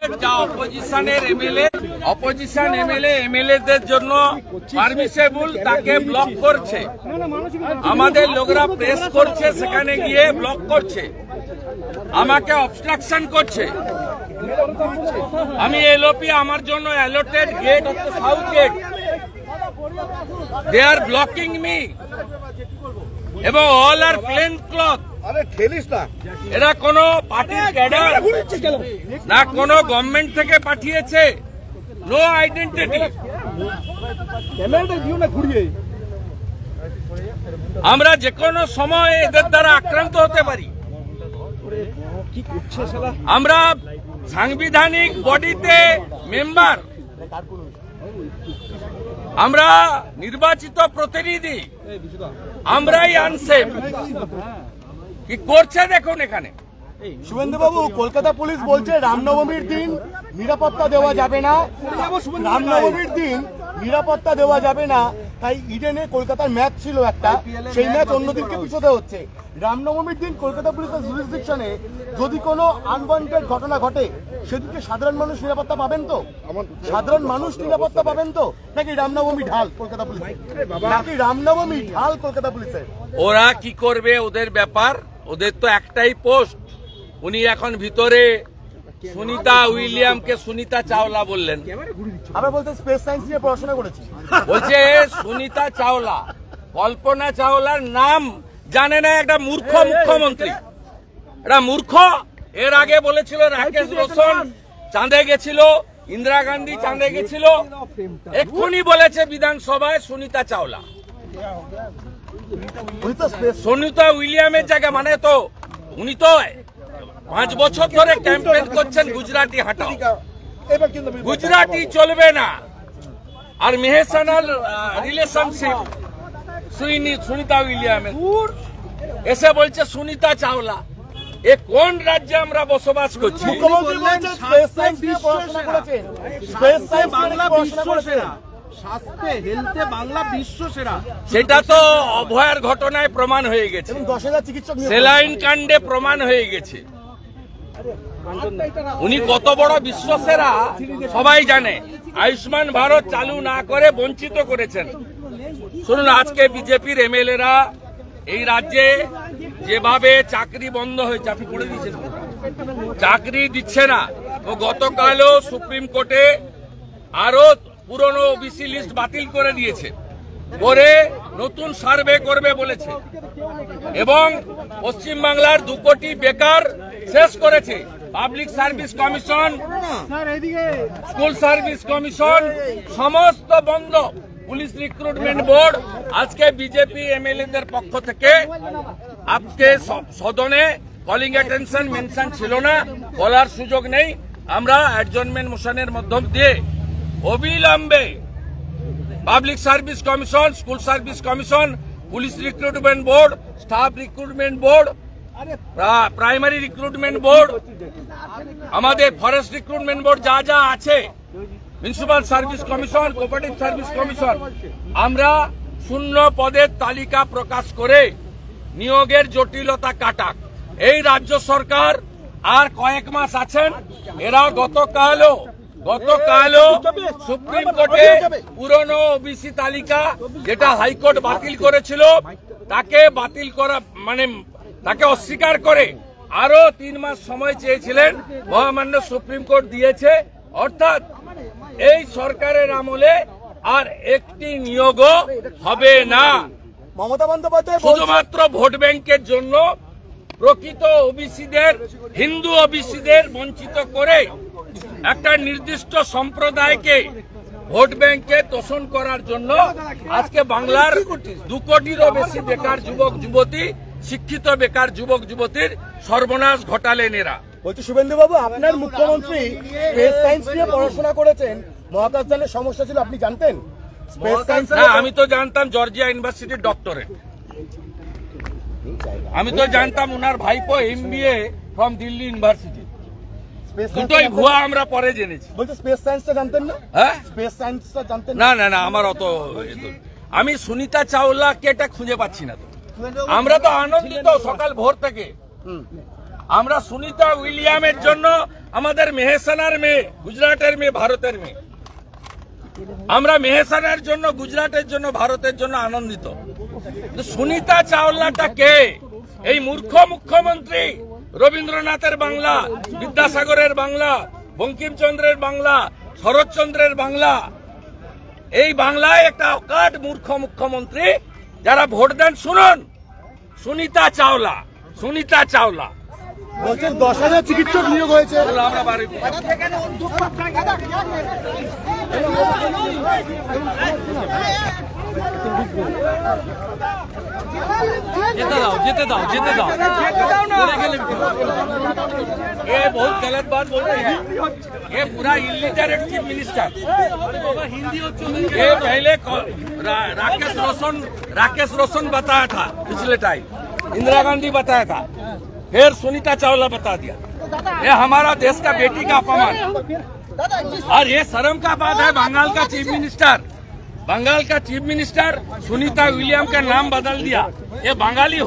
যা অপোজিশন এমএলএদের জন্য পারমিসেবল তাকে ব্লক করছে, আমাদের লোকরা প্রেস করছে, সেখানে গিয়ে ব্লক করছে, আমাকে অবস্ট্রাকশন করছে। আমি এলওপি, আমার জন্য অ্যালটেড গেট হচ্ছে সাউথ গেট, দে আর ব্লকিং মি এবং অল আর প্লেন ক্লথ। এরা কোন পার্টির ক্যাডার না, কোন গভর্নমেন্ট থেকে পাঠিয়েছে, নো আইডেন্টিটি। আমরা যে কোনো সময় এদের দ্বারা আক্রান্ত হতে পারি। আমরা সাংবিধানিক বডিতে মেম্বার, আমরা নির্বাচিত প্রতিনিধি, আমরাই আনসেফ। কি করছে দেখুন এখানে। শুভেন্দুবাবু, কলকাতা পুলিশ বলছে রামনবমীর দিন নিরাপত্তা দেওয়া যাবে না, রামনবমীর দিন নিরাপত্তা দেওয়া যাবে না, তাই ইডেনে কলকাতার ম্যাচ ছিল একটা, সেই ম্যাচ অন্যদিকে পিছোতে হচ্ছে। রামনবমীর দিন কলকাতা পুলিশের জুরিসডিকশনে যদি কোনো আনওয়ান্টেড ঘটনা ঘটে, সেদিকে সাধারণ মানুষ নিরাপত্তা পাবেন তো? সাধারণ মানুষ নিরাপত্তা পাবেন তো? নাকি রামনবমী ঢাল কলকাতা পুলিশের? নাকি রামনবমী ঢাল কলকাতা পুলিশের? ওরা কি করবে ওদের ব্যাপার, ওদের তো একটাই পোস্ট। উনি এখন ভিতরে সুনিতা উইলিয়ামকে সুনিতা চাওলা বললেন। আমরা বলতে স্পেস সায়েন্স নিয়ে পড়াশোনা করেছি। বলছে সুনিতা চাওলা, কল্পনা চাওলার নাম জানে না একটা মূর্খ মুখ্যমন্ত্রী, এটা মূর্খ। এর আগে বলেছিল রাকেশ রোশন চাঁদে গেছিল, ইন্দিরা গান্ধী চাঁদে গেছিল, এক্ষুনি বলেছে বিধানসভায় সুনিতা চাওলা। সুনিতা উইলিয়ামের জায়গা মানে তো উনি তো 5 বছর ধরে ক্যাম্পেইন করছেন গুজরাটি হাঁটাও, গুজরাটি চলবে না। আর মেহেসানাল রিলেশনশিপ সুনিতা উইলিয়ামের, এসে বলছে সুনিতা চাওলা। এ কোন রাজ্যে আমরা বসবাস করছি? মুখ্যমন্ত্রী বলছেন স্পেস সায়েন্স নিয়ে পড়াশোনা করেছেন, স্পেস সায়েন্স বাংলা বিশ্বসেরা, স্বাস্থ্যে হেলথে বাংলা বিশ্বসেরা। সেটা তো অভয়ার ঘটনায় প্রমাণ হয়ে গেছে, 10,000 চিকিৎসক, সেলাইন কাণ্ডে প্রমাণ হয়ে গেছে। উনি কত বড় বিশ্বসেরা সবাই জানে। আয়ুষ্মান ভারত চালু না করে বঞ্চিত করেছেন। শুনুন, আজকে বিজেপির এমএলএরা এই রাজ্যে যেভাবে চাকরি বন্ধ হয়েছে, আপনি পড়ে দিচ্ছেন, চাকরি দিচ্ছে না। ও গতকালও সুপ্রিম কোর্টে আরো পুরনো ওবিসি লিস্ট বাতিল করে দিয়েছে, করে নতুন সার্ভে করবে বলেছে, এবং পশ্চিমবাংলার 2 কোটি বেকার শেষ করেছে। Public service commission, school service commission সমস্ত বন্ধ। পুলিশ রিক্রুটমেন্ট বোর্ড, আজকে বিজেপি এমএলএদের পক্ষ থেকে আজকে সদনে কলিং অ্যাটেনশন মেনশন ছিল না, বলার সুযোগ নেই। আমরা অ্যাডজর্নমেন্ট মোশনের মাধ্যম দিয়ে অবিলম্বে public service commission, school service commission, police recruitment board, staff recruitment board, primary recruitment board, আমাদের ফরেস্ট রিক্রুটমেন্ট বোর্ড যা যা আছে, municipal service commission, cooperative service commission, আমরা শূন্য পদের তালিকা প্রকাশ করে নিয়োগের জটিলতা কাটাক। এই রাজ্য সরকার আর কয়েক মাস আছেন। এরা গতকালও সুপ্রিম কোর্টে পুরনো ওবিসি তালিকা যেটা হাইকোর্ট বাতিল করেছিল, তাকে বাতিল করা মানে তাকে অস্বীকার করে আরো 3 মাস সময় চেয়েছিলেন, মহামান্য সুপ্রিম কোর্ট দিয়েছে। অর্থাৎ এই সরকারের আমলে আর একটি নিয়োগও হবে না। মমতা বন্দ্যোপাধ্যায় শুধুমাত্র ভোট ব্যাংকের জন্য প্রকৃত ওবিসিদের, হিন্দু ওবিসিদের বঞ্চিত করে একটা নির্দিষ্ট সম্প্রদায়কে ভোট ব্যাংকে তোষণ করার জন্য আজকে বাংলার 2 কোটিরও বেশি বেকার যুবক যুবতী, শিক্ষিত বেকার যুবক যুবতীর সর্বনাশ ঘটালেন এরা। বলছি শুভেন্দুবাবু, আপনার মুখ্যমন্ত্রী স্পেস সায়েন্স নিয়ে পড়াশোনা করেছেন, মহাকাশযানের সমস্যা ছিল আপনি জানতেন? স্পেস সায়েন্স আমি তো জানতাম জর্জিয়া ইউনিভার্সিটির ডক্টরেট, আমি তো জানতাম ওনার ভাইপো MBA ফ্রম দিল্লি ইউনিভার্সিটি। দুটোই ভুয়া আমরা পরে জেনেছি। বলছি স্পেস সায়েন্সটা জানতেন না? হ্যাঁ, স্পেস সায়েন্সটা জানতেন না? না, আমার অত, আমি সুনিতা চাওলাকে এটা খুঁজে পাচ্ছি না। তো আমরা তো আনন্দিত সকাল ভোর থেকে, আমরা সুনিতা উইলিয়ামের জন্য, আমাদের মেহসানার মেয়ে, গুজরাটের মেয়ে, ভারতের মেয়ে, আমরা মেহসানার জন্য, গুজরাটের জন্য, ভারতের জন্য আনন্দিত। সুনিতা চাওলাটা কে? এই মূর্খ মুখ্যমন্ত্রী রবীন্দ্রনাথের বাংলা, বিদ্যাসাগরের বাংলা, বঙ্কিমচন্দ্রের বাংলা, শরৎচন্দ্রের বাংলা, এই বাংলায় একটা অকাট মূর্খ মুখ্যমন্ত্রী যারা ভোট দেন। শুনুন, সুনিতা চাওলা, সুনিতা চাওলা বলছেন 10,000 চিকিৎসক নিয়োগ হয়েছে। আমরা বাড়ি যেতে দাও ये बहुत गलत बात बोल रहे हैं। ये पूरा इलिटरेट चीफ मिनिस्टर। ये पहले राकेश रोशन बताया था पिछले टाइम, इंदिरा गांधी बताया था, फिर सुनीता चावला बता दिया। ये हमारा देश का बेटी का अपमान, और ये शर्म का बात है। बंगाल का चीफ मिनिस्टर सुनीता विलियम का नाम बदल दिया। ये बंगाली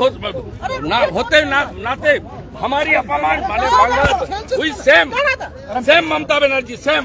होते नाते हमारी अपमान, सेम ममता बनर्जी, सेम